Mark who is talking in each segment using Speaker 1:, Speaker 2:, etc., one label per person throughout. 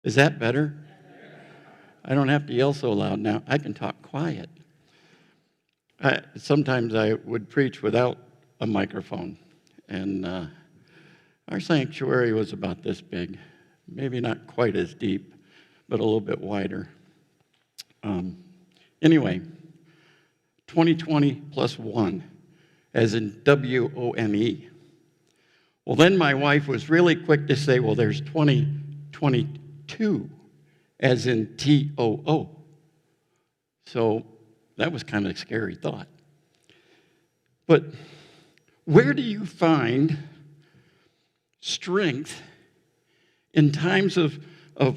Speaker 1: Is that better? I don't have to yell so loud now. I can talk quiet. Sometimes I would preach without a microphone, and our sanctuary was about this big, maybe not quite as deep, but a little bit wider. Anyway, 2020 plus 1, as in WOME. Well, then my wife was really quick to say, well, there's 2022, as in TOO. So that was kind of a scary thought. But where do you find strength in times of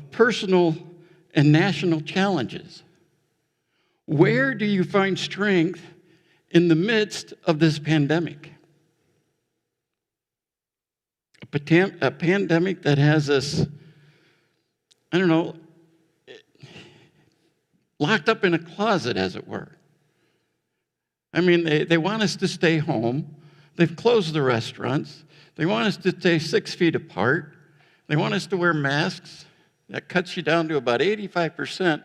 Speaker 1: personal and national challenges? Where do you find strength in the midst of this pandemic? A pandemic that has us, locked up in a closet, as it were. I mean, they want us to stay home. They've closed the restaurants. They want us to stay 6 feet apart. They want us to wear masks. That cuts you down to about 85%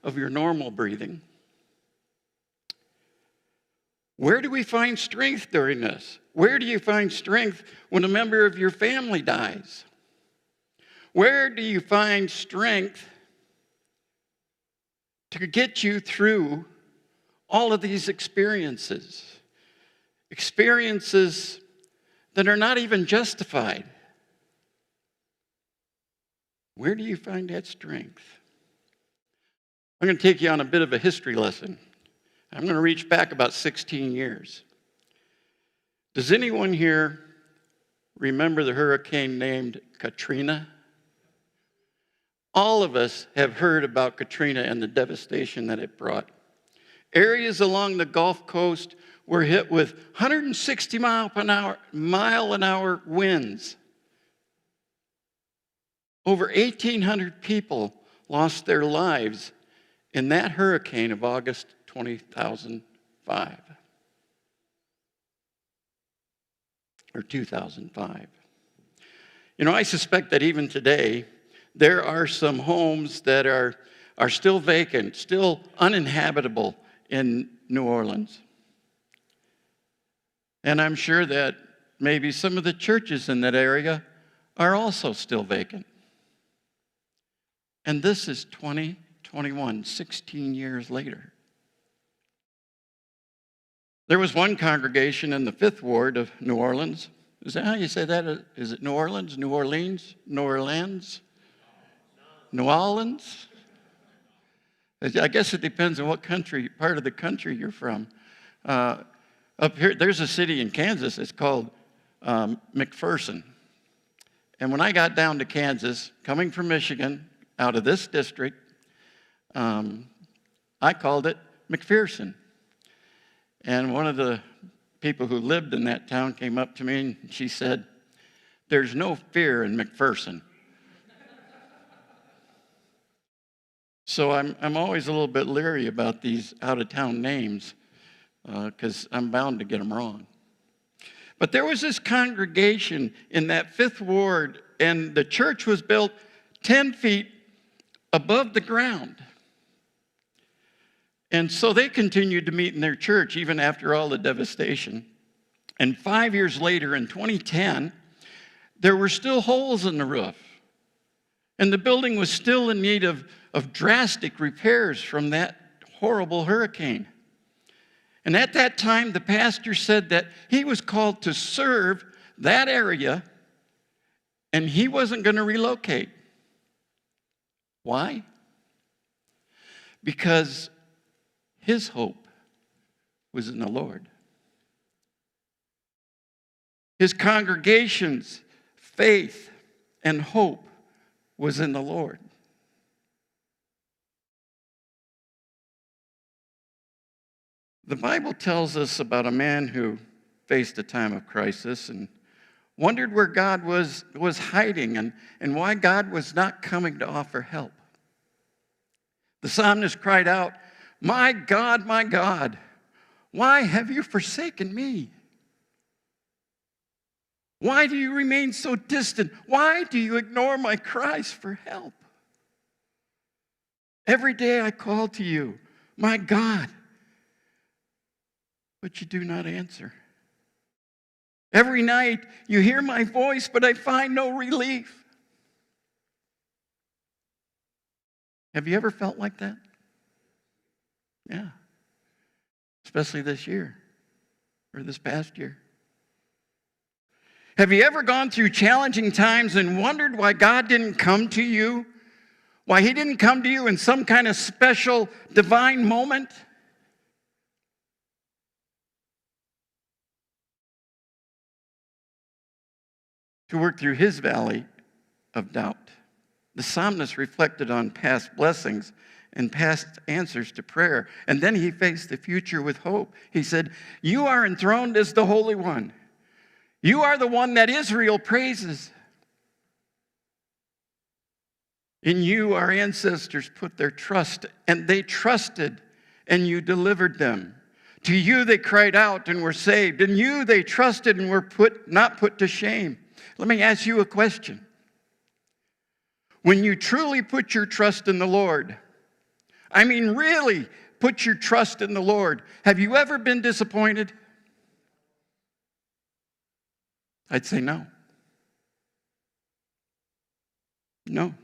Speaker 1: of your normal breathing. Where do we find strength during this? Where do you find strength when a member of your family dies? Where do you find strength to get you through all of these experiences? Experiences that are not even justified. Where do you find that strength? I'm going to take you on a bit of a history lesson. I'm going to reach back about 16 years. Does anyone here remember the hurricane named Katrina? All of us have heard about Katrina and the devastation that it brought. Areas along the Gulf Coast were hit with 160 mile an hour winds. Over 1,800 people lost their lives in that hurricane of August 2005. Or 2005. I suspect that even today, there are some homes that are still vacant, still uninhabitable in New Orleans. And I'm sure that maybe some of the churches in that area are also still vacant. And this is 2021, 16 years later. There was one congregation in the 5th Ward of New Orleans. Is that how you say that? Is it New Orleans? New Orleans? New Orleans? New Orleans? I guess it depends on what part of the country you're from. Up here, there's a city in Kansas, it's called McPherson. And when I got down to Kansas, coming from Michigan, out of this district, I called it McPherson. And one of the people who lived in that town came up to me and she said, "There's no fear in McPherson." So I'm always a little bit leery about these out-of-town names because I'm bound to get them wrong. But there was this congregation in that 5th Ward, and the church was built 10 feet above the ground. And so they continued to meet in their church even after all the devastation. And 5 years later, in 2010, there were still holes in the roof. And the building was still in need of drastic repairs from that horrible hurricane. And at that time, the pastor said that he was called to serve that area and he wasn't going to relocate. Why? Because his hope was in the Lord. His congregation's faith and hope was in the Lord. The Bible tells us about a man who faced a time of crisis and wondered where God was hiding and why God was not coming to offer help. The psalmist cried out, my God, why have you forsaken me? Why do you remain so distant? Why do you ignore my cries for help?" Every day I call to you, my God, but you do not answer. Every night you hear my voice, but I find no relief. Have you ever felt like that? Yeah. Especially this year or this past year. Have you ever gone through challenging times and wondered why God didn't come to you? Why he didn't come to you in some kind of special divine moment? To work through his valley of doubt. The psalmist reflected on past blessings and past answers to prayer. And then he faced the future with hope. He said, you are enthroned as the Holy One. You are the one that Israel praises. In you, our ancestors put their trust, and they trusted, and you delivered them. To you they cried out and were saved. In you they trusted and were not put to shame. Let me ask you a question. When you truly put your trust in the Lord, I mean really put your trust in the Lord, have you ever been disappointed? I'd say no. No.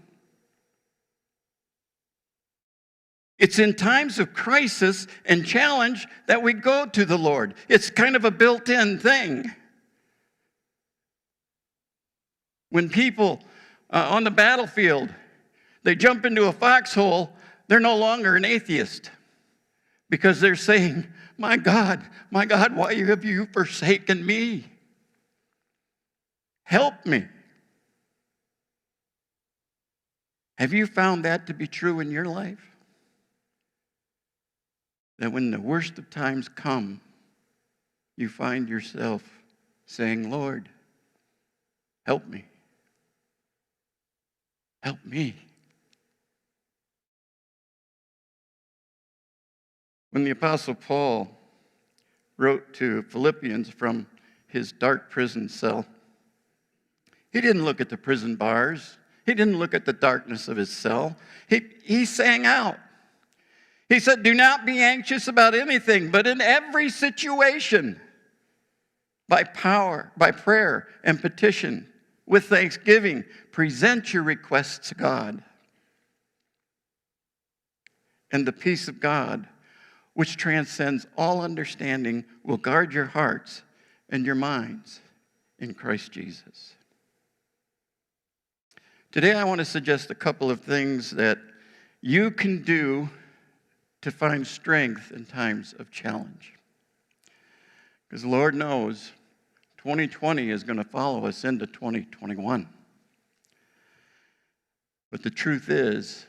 Speaker 1: It's in times of crisis and challenge that we go to the Lord. It's kind of a built-in thing. When people on the battlefield, they jump into a foxhole, they're no longer an atheist because they're saying, my God, why have you forsaken me? Help me. Have you found that to be true in your life? That when the worst of times come, you find yourself saying, Lord, help me. Help me. When the Apostle Paul wrote to Philippians from his dark prison cell, he didn't look at the prison bars. He didn't look at the darkness of his cell. He sang out. He said, do not be anxious about anything, but in every situation, by prayer and petition, with thanksgiving, present your requests to God. And the peace of God, which transcends all understanding, will guard your hearts and your minds in Christ Jesus. Today I want to suggest a couple of things that you can do to find strength in times of challenge. Because the Lord knows 2020 is going to follow us into 2021. But the truth is,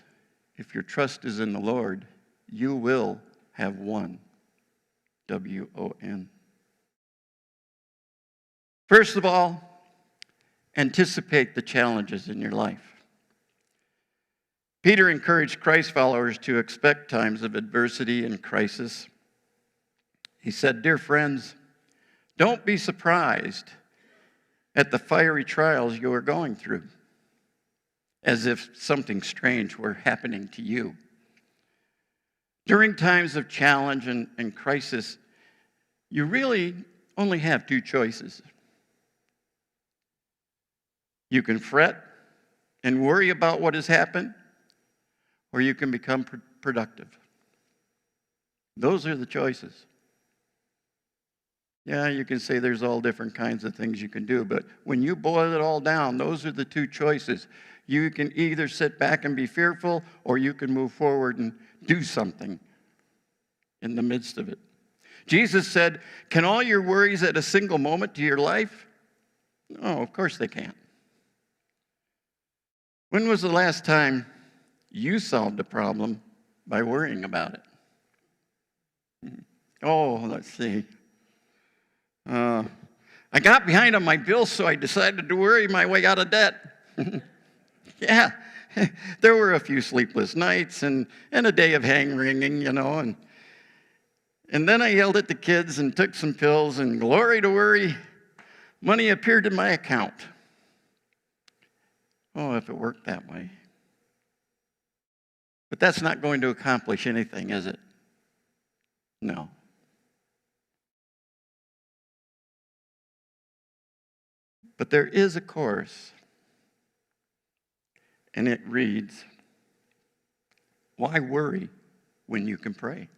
Speaker 1: if your trust is in the Lord, you will have won. W-O-N. First of all, anticipate the challenges in your life. Peter encouraged Christ followers to expect times of adversity and crisis. He said, dear friends, don't be surprised at the fiery trials you are going through, as if something strange were happening to you. During times of challenge and crisis, you really only have two choices. You can fret and worry about what has happened, or you can become productive. Those are the choices. Yeah, you can say there's all different kinds of things you can do, but when you boil it all down, those are the two choices. You can either sit back and be fearful, or you can move forward and do something in the midst of it. Jesus said, can all your worries add a single moment to your life? No, of course they can't. When was the last time you solved a problem by worrying about it? Oh, let's see. I got behind on my bills, so I decided to worry my way out of debt. Yeah, there were a few sleepless nights and a day of hand-wringing, and then I yelled at the kids and took some pills, and glory to worry, money appeared in my account. Oh, if it worked that way. But that's not going to accomplish anything, is it? No. But there is a chorus, and it reads, why worry when you can pray?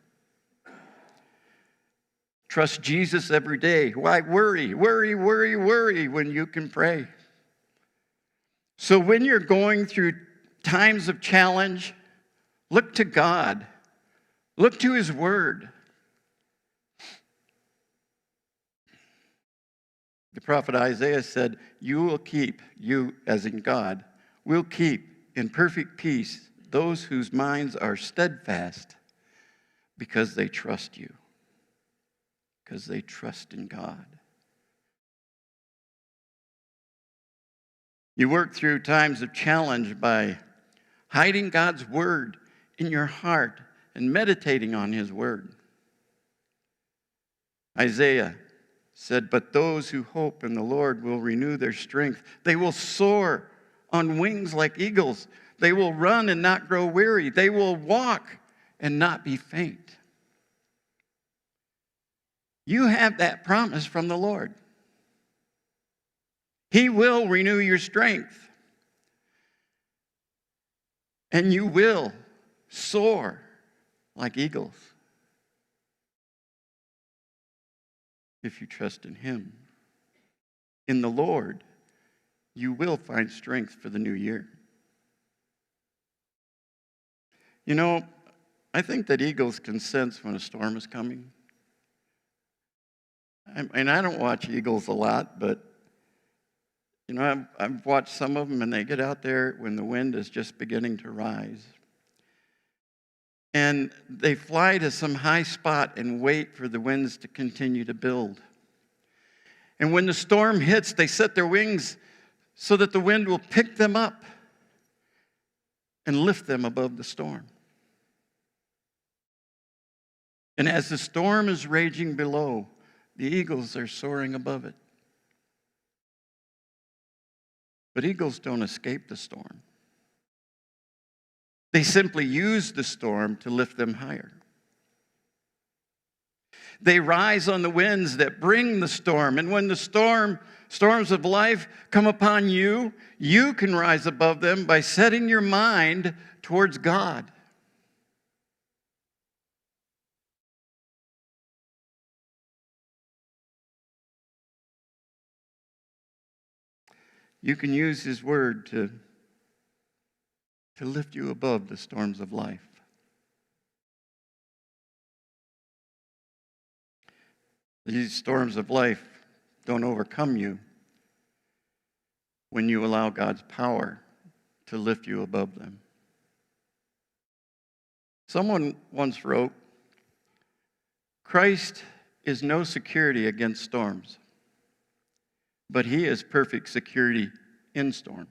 Speaker 1: Trust Jesus every day. Why worry when you can pray? So when you're going through times of challenge, look to God. Look to His Word. The prophet Isaiah said, you will keep, you as in God, will keep in perfect peace those whose minds are steadfast because they trust you, because they trust in God. You work through times of challenge by hiding God's Word in your heart and meditating on His Word. Isaiah said, but those who hope in the Lord will renew their strength. They will soar on wings like eagles. They will run and not grow weary. They will walk and not be faint. You have that promise from the Lord. He will renew your strength. And you will soar like eagles if you trust in Him. In the Lord, you will find strength for the new year. You know, I think that eagles can sense when a storm is coming. And I don't watch eagles a lot, but you know, I've watched some of them, and they get out there when the wind is just beginning to rise. And they fly to some high spot and wait for the winds to continue to build. And when the storm hits, they set their wings so that the wind will pick them up and lift them above the storm. And as the storm is raging below, the eagles are soaring above it. But eagles don't escape the storm. They simply use the storm to lift them higher. They rise on the winds that bring the storm. And when the storms of life come upon you, you can rise above them by setting your mind towards God. You can use His Word to lift you above the storms of life. These storms of life don't overcome you when you allow God's power to lift you above them. Someone once wrote, Christ is no security against storms, but He is perfect security in storms.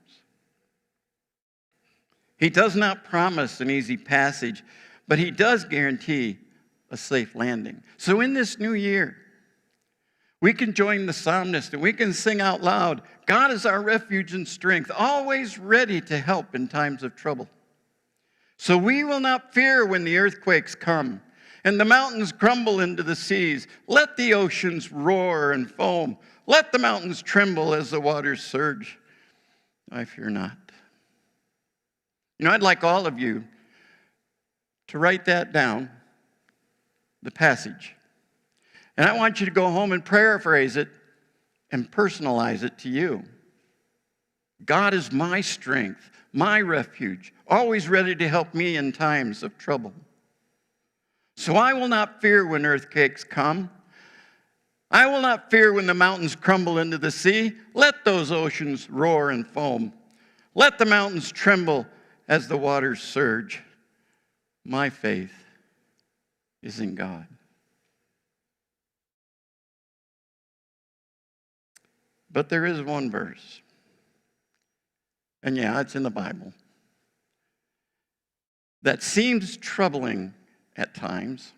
Speaker 1: He does not promise an easy passage, but He does guarantee a safe landing. So in this new year, we can join the psalmist and we can sing out loud, God is our refuge and strength, always ready to help in times of trouble. So we will not fear when the earthquakes come and the mountains crumble into the seas. Let the oceans roar and foam. Let the mountains tremble as the waters surge. I fear not. You know, I'd like all of you to write that down, the passage. And I want you to go home and paraphrase it and personalize it to you. God is my strength, my refuge, always ready to help me in times of trouble. So I will not fear when earthquakes come. I will not fear when the mountains crumble into the sea. Let those oceans roar and foam. Let the mountains tremble as the waters surge. My faith is in God. But there is one verse, and yeah, it's in the Bible, that seems troubling at times.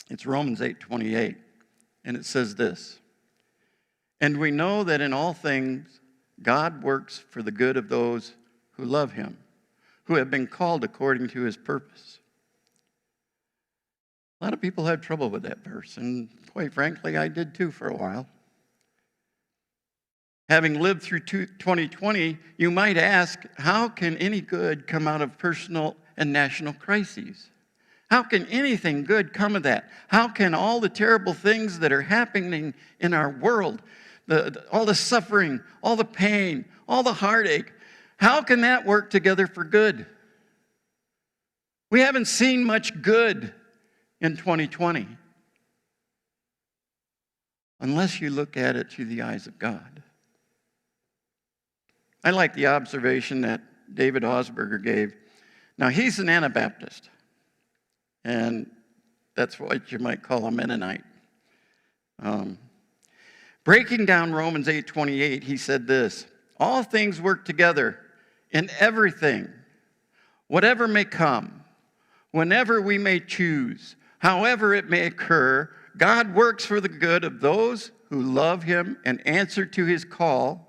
Speaker 1: It's Romans 8:28, and it says this, and we know that in all things God works for the good of those who love Him, who have been called according to his purpose. A lot of people have trouble with that verse, and quite frankly, I did too for a while. Having lived through 2020, you might ask, how can any good come out of personal and national crises? How can anything good come of that? How can all the terrible things that are happening in our world, all the suffering, all the pain, all the heartache, how can that work together for good? We haven't seen much good in 2020 unless you look at it through the eyes of God. I like the observation that David Osberger gave. Now, he's an Anabaptist, and that's what you might call a Mennonite. Breaking down Romans 8:28, he said this: all things work together in everything, whatever may come, whenever we may choose, however it may occur, God works for the good of those who love him and answer to his call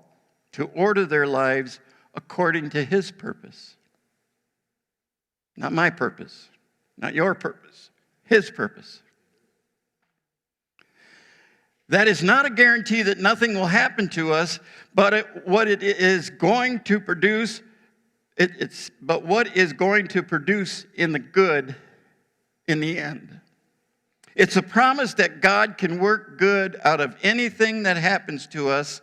Speaker 1: to order their lives according to his purpose. Not my purpose, not your purpose, his purpose. That is not a guarantee that nothing will happen to us, but what is going to produce in the good in the end. It's a promise that God can work good out of anything that happens to us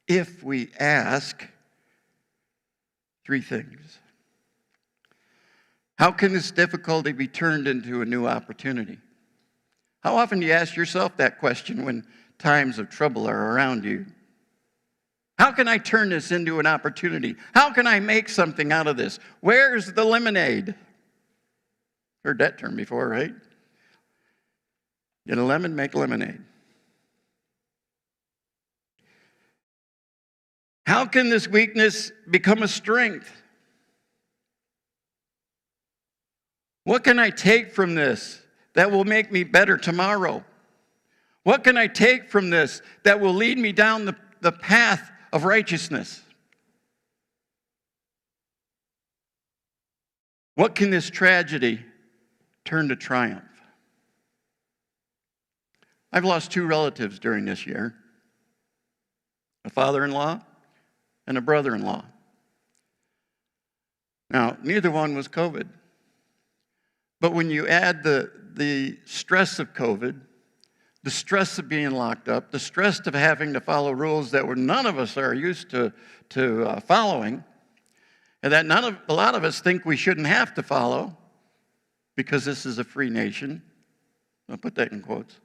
Speaker 1: if we ask three things. How can this difficulty be turned into a new opportunity? How often do you ask yourself that question when times of trouble are around you? How can I turn this into an opportunity? How can I make something out of this? Where's the lemonade? Heard that term before, right? Get a lemon, make lemonade. How can this weakness become a strength? What can I take from this that will make me better tomorrow? What can I take from this that will lead me down the path of righteousness? What can this tragedy turn to triumph? I've lost two relatives during this year, a father-in-law and a brother-in-law. Now, neither one was COVID. But when you add the stress of COVID, the stress of being locked up, the stress of having to follow rules that none of us are used to following, and that a lot of us think we shouldn't have to follow because this is a free nation. I'll put that in quotes.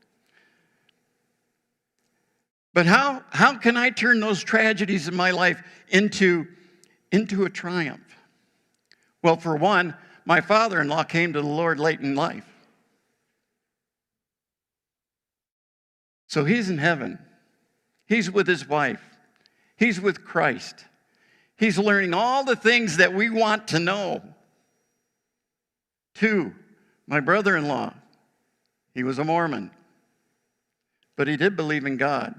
Speaker 1: But how can I turn those tragedies in my life into a triumph? Well, for one, my father-in-law came to the Lord late in life. So he's in heaven. He's with his wife. He's with Christ. He's learning all the things that we want to know. Two, my brother-in-law, he was a Mormon, but he did believe in God.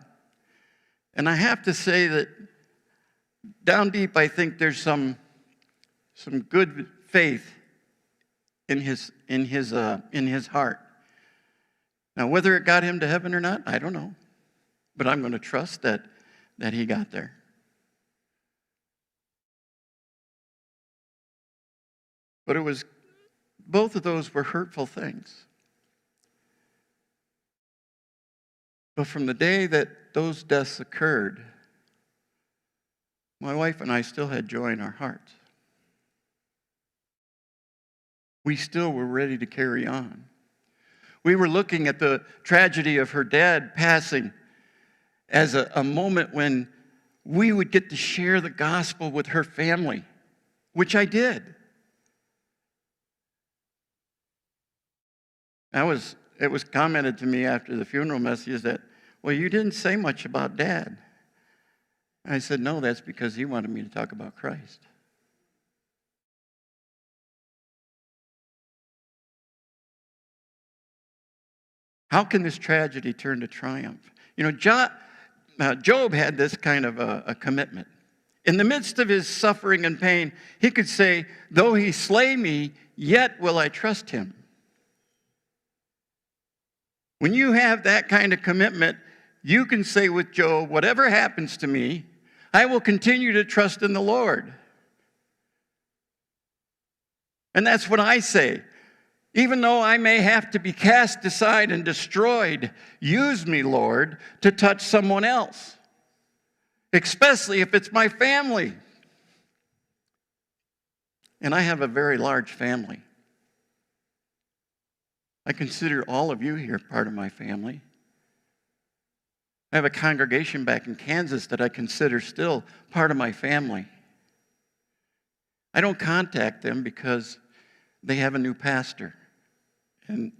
Speaker 1: And I have to say that down deep, I think there's some good faith in his heart. Now, whether it got him to heaven or not, I don't know. But I'm going to trust that he got there. But both of those were hurtful things. But from the day that those deaths occurred, my wife and I still had joy in our hearts. We still were ready to carry on. We were looking at the tragedy of her dad passing as a moment when we would get to share the gospel with her family, which I did. It was commented to me after the funeral message that, well, you didn't say much about Dad. I said, no, that's because he wanted me to talk about Christ. How can this tragedy turn to triumph? You know, Job had this kind of a commitment. In the midst of his suffering and pain, he could say, though he slay me, yet will I trust him. When you have that kind of commitment, you can say with Job, whatever happens to me, I will continue to trust in the Lord. And that's what I say. Even though I may have to be cast aside and destroyed, use me, Lord, to touch someone else, especially if it's my family. And I have a very large family. I consider all of you here part of my family. I have a congregation back in Kansas that I consider still part of my family. I don't contact them because they have a new pastor. And,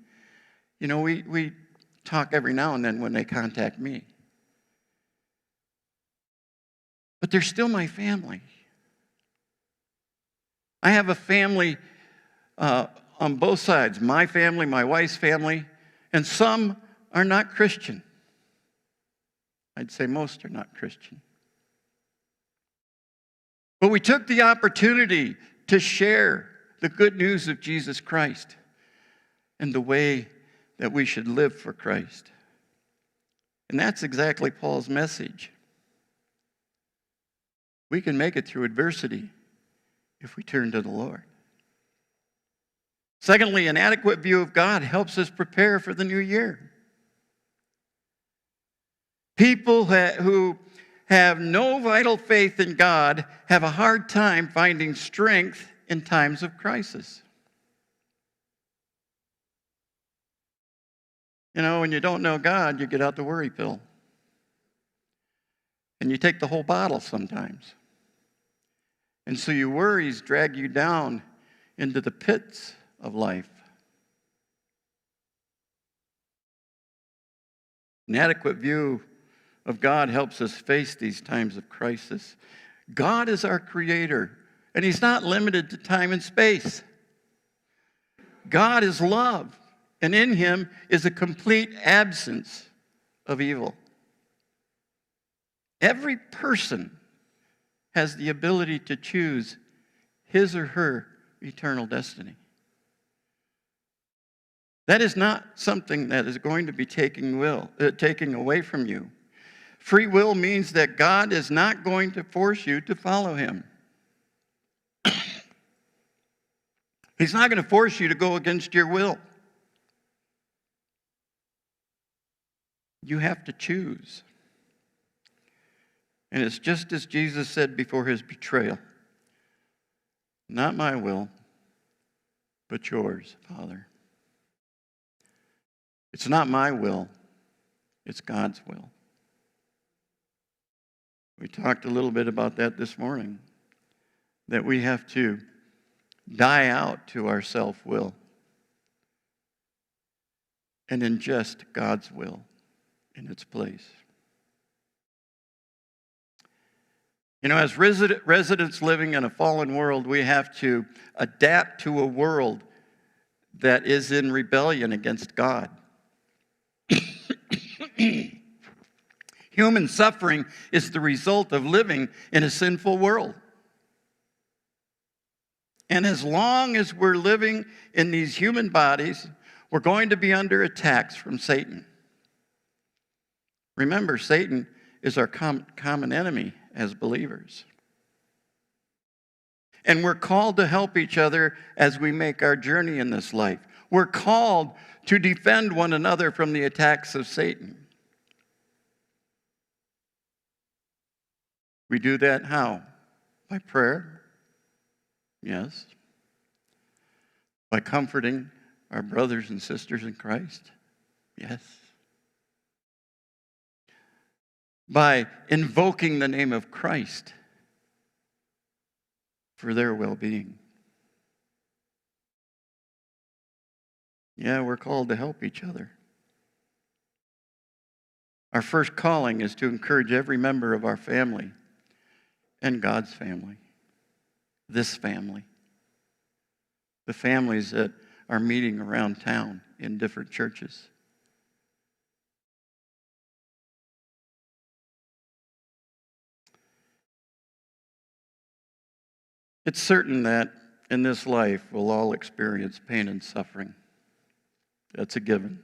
Speaker 1: we talk every now and then when they contact me. But they're still my family. I have a family on both sides, my family, my wife's family, and some are not Christian. I'd say most are not Christian. But we took the opportunity to share the good news of Jesus Christ and the way that we should live for Christ. And that's exactly Paul's message. We can make it through adversity if we turn to the Lord. Secondly, an adequate view of God helps us prepare for the new year. People who have no vital faith in God have a hard time finding strength in times of crisis. When you don't know God, you get out the worry pill. And you take the whole bottle sometimes. And so your worries drag you down into the pits of life. An adequate view of God helps us face these times of crisis. God is our creator, and he's not limited to time and space. God is love, and in him is a complete absence of evil. Every person has the ability to choose his or her eternal destiny. That is not something that is going to be taking away from you. Free will means that God is not going to force you to follow him. He's not going to force you to go against your will. You have to choose. And it's just as Jesus said before his betrayal. Not my will, but yours, Father. It's not my will, it's God's will. We talked a little bit about that this morning, that we have to die out to our self-will and ingest God's will in its place. As residents living in a fallen world, we have to adapt to a world that is in rebellion against God. Human suffering is the result of living in a sinful world. And as long as we're living in these human bodies, we're going to be under attacks from Satan. Remember, Satan is our common enemy as believers. And we're called to help each other as we make our journey in this life. We're called to defend one another from the attacks of Satan. We do that how? By prayer? Yes. By comforting our brothers and sisters in Christ? Yes. By invoking the name of Christ for their well-being. Yeah, we're called to help each other. Our first calling is to encourage every member of our family and God's family, this family, the families that are meeting around town in different churches. It's certain that in this life we'll all experience pain and suffering. That's a given.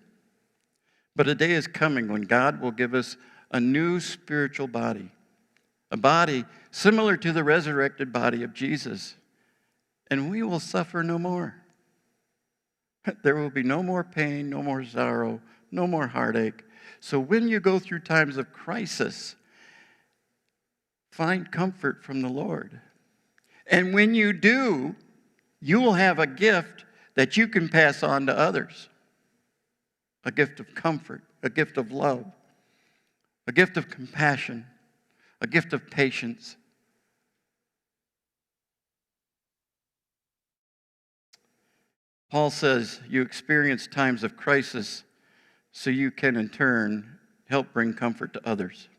Speaker 1: But a day is coming when God will give us a new spiritual body, a body similar to the resurrected body of Jesus, and we will suffer no more. There will be no more pain, no more sorrow, no more heartache. So when you go through times of crisis, find comfort from the Lord. And when you do, you will have a gift that you can pass on to others. A gift of comfort, a gift of love, a gift of compassion, a gift of patience. Paul says you experience times of crisis so you can in turn help bring comfort to others.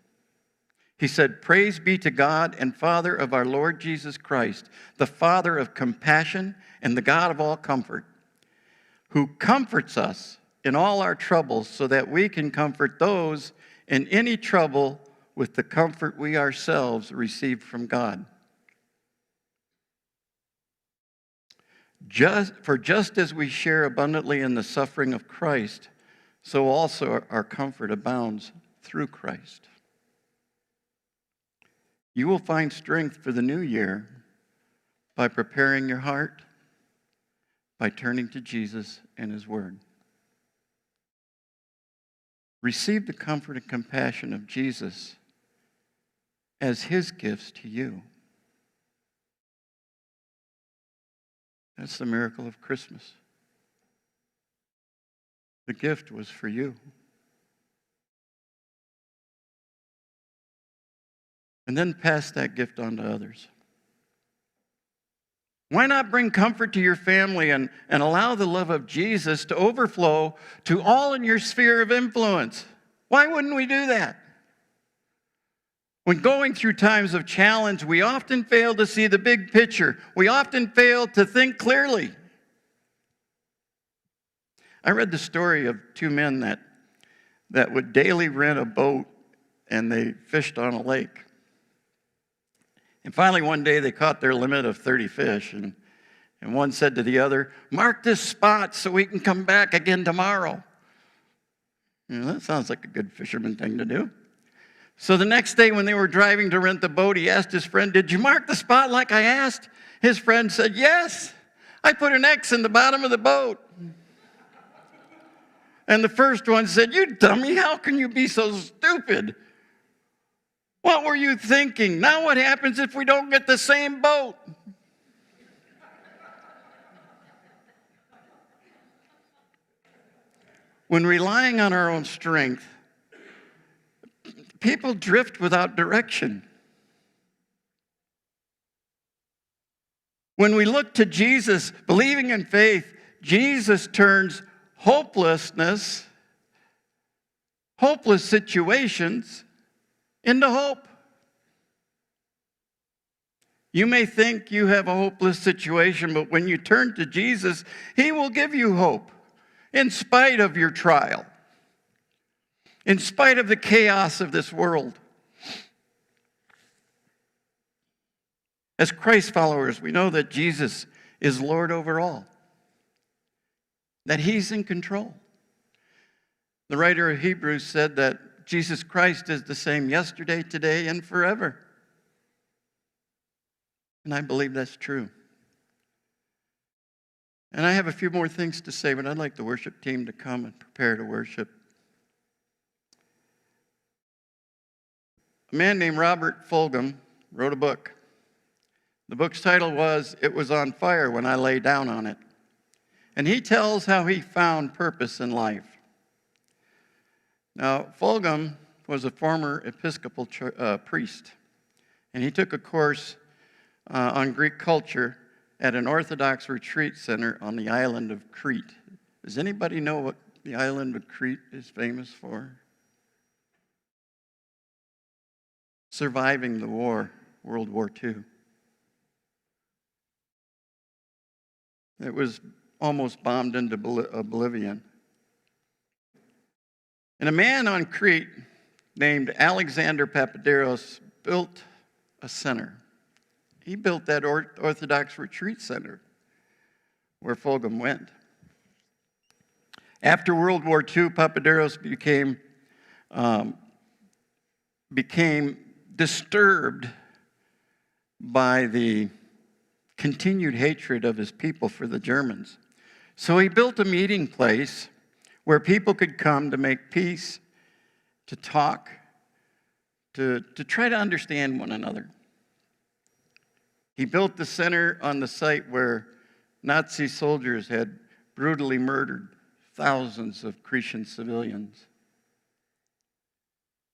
Speaker 1: He said, "Praise be to God and Father of our Lord Jesus Christ, the Father of compassion and the God of all comfort, who comforts us in all our troubles so that we can comfort those in any trouble with the comfort we ourselves received from God. Just as we share abundantly in the suffering of Christ, so also our comfort abounds through Christ." You will find strength for the new year by preparing your heart, by turning to Jesus and His Word. Receive the comfort and compassion of Jesus as His gifts to you. That's the miracle of Christmas. The gift was for you. And then pass that gift on to others. Why not bring comfort to your family and allow the love of Jesus to overflow to all in your sphere of influence? Why wouldn't we do that? When going through times of challenge, we often fail to see the big picture. We often fail to think clearly. I read the story of two men that would daily rent a boat and they fished on a lake. And finally, one day, they caught their limit of 30 fish, and one said to the other, "Mark this spot so we can come back again tomorrow." That sounds like a good fisherman thing to do. So the next day, when they were driving to rent the boat, he asked his friend, "Did you mark the spot like I asked?" His friend said, "Yes, I put an X in the bottom of the boat." And the first one said, "You dummy, how can you be so stupid? What were you thinking? Now what happens if we don't get the same boat?" When relying on our own strength, people drift without direction. When we look to Jesus, believing in faith, Jesus turns hopeless situations into hope. You may think you have a hopeless situation, but when you turn to Jesus, He will give you hope in spite of your trial, in spite of the chaos of this world. As Christ followers, we know that Jesus is Lord over all, that He's in control. The writer of Hebrews said that Jesus Christ is the same yesterday, today, and forever. And I believe that's true. And I have a few more things to say, but I'd like the worship team to come and prepare to worship. A man named Robert Fulghum wrote a book. The book's title was, "It Was on Fire When I Lay Down on It." And he tells how he found purpose in life. Now, Fulghum was a former Episcopal priest, and he took a course on Greek culture at an Orthodox retreat center on the island of Crete. Does anybody know what the island of Crete is famous for? Surviving the war, World War II. It was almost bombed into oblivion. And a man on Crete named Alexander Papadeiros built a center. He built that Orthodox retreat center where Fulgham went. After World War II, Papaderos became disturbed by the continued hatred of his people for the Germans. So he built a meeting place where people could come to make peace, to talk, to try to understand one another. He built the center on the site where Nazi soldiers had brutally murdered thousands of Cretan civilians.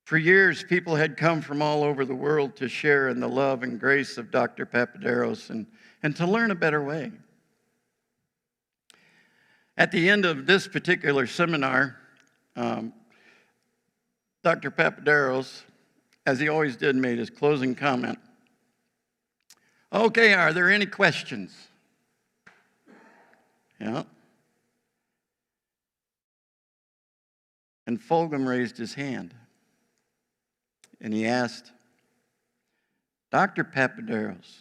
Speaker 1: For years, people had come from all over the world to share in the love and grace of Dr. Papaderos and to learn a better way. At the end of this particular seminar, Dr. Papaderos, as he always did, made his closing comment. Okay, are there any questions? Yeah. And Fulgham raised his hand. And he asked, Dr. Papaderos,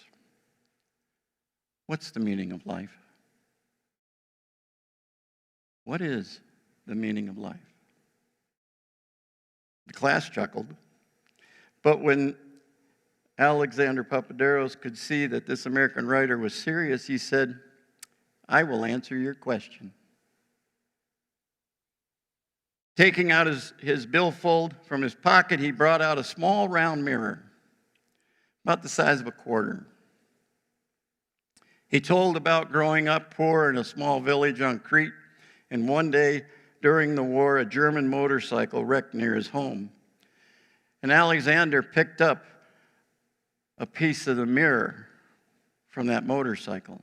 Speaker 1: what's the meaning of life? What is the meaning of life? The class chuckled. But when Alexander Papaderos could see that this American writer was serious, he said, I will answer your question. Taking out his billfold from his pocket, he brought out a small round mirror, about the size of a quarter. He told about growing up poor in a small village on Crete, and one day during the war, a German motorcycle wrecked near his home. And Alexander picked up a piece of the mirror from that motorcycle.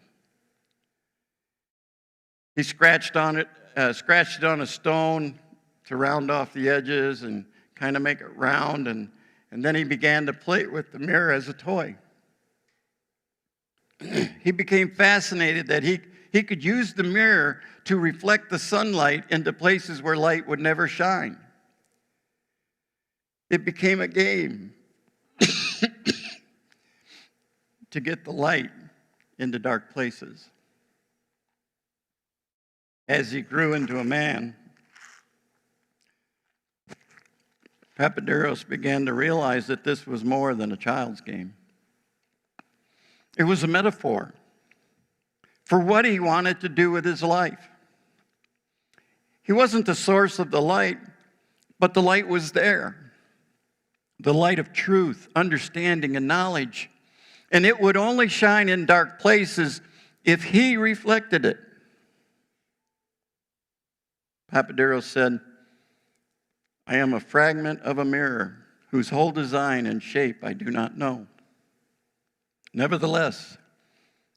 Speaker 1: He scratched it on a stone to round off the edges and kind of make it round, and then he began to play with the mirror as a toy. He became fascinated that he could use the mirror to reflect the sunlight into places where light would never shine. It became a game to get the light into dark places. As he grew into a man, Papaderos began to realize that this was more than a child's game. It was a metaphor for what he wanted to do with his life. He wasn't the source of the light, but the light was there. The light of truth, understanding, and knowledge. And it would only shine in dark places if he reflected it. Papaderos said, I am a fragment of a mirror whose whole design and shape I do not know. Nevertheless,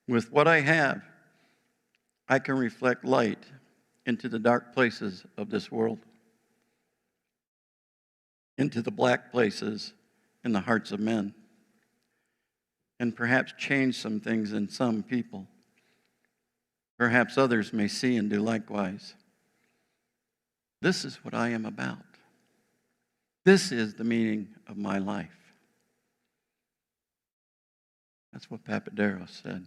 Speaker 1: with what I have, I can reflect light into the dark places of this world, into the black places in the hearts of men, and perhaps change some things in some people. Perhaps others may see and do likewise. This is what I am about. This is the meaning of my life. That's what Papaderos said.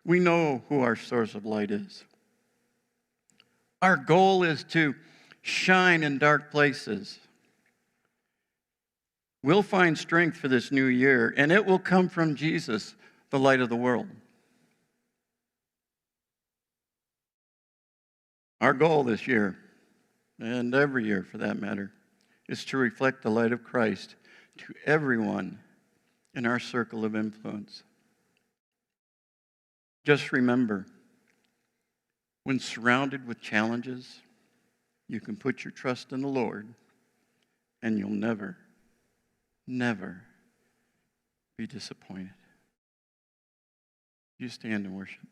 Speaker 1: We know who our source of light is. Our goal is to shine in dark places. We'll find strength for this new year, and it will come from Jesus, the light of the world. Our goal this year, and every year for that matter, is to reflect the light of Christ to everyone in our circle of influence. Just remember, when surrounded with challenges, you can put your trust in the Lord, and you'll never, never be disappointed. You stand and worship.